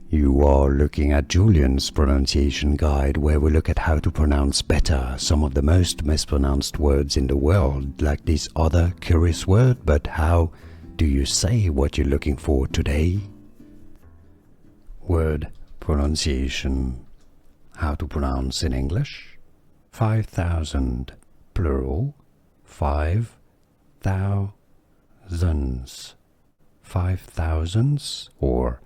You are looking at Julian's pronunciation guide, where we look at how to pronounce better some of the most mispronounced words in the world, like this other curious word. But how do you say what you're looking for today? Word pronunciation. How to pronounce in English. 5,000 plural. 5,000s. 5,000s or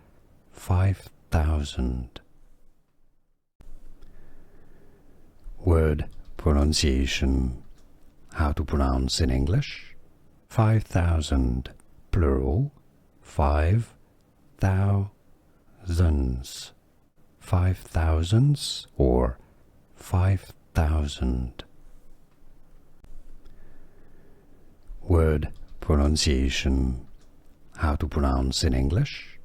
5,000. Word pronunciation. How to pronounce in English. 5,000 plural. 5,000s. 5,000s or 5,000. Word pronunciation. How to pronounce in English.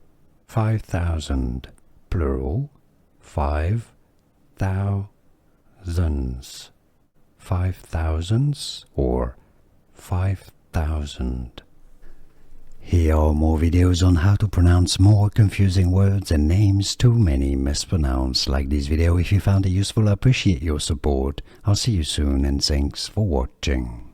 5,000 plural. 5,000s. 5,000s or 5,000. Here are more videos on how to pronounce more confusing words and names too many mispronounced. Like this video if you found it useful. I appreciate your support. I'll see you soon and thanks for watching.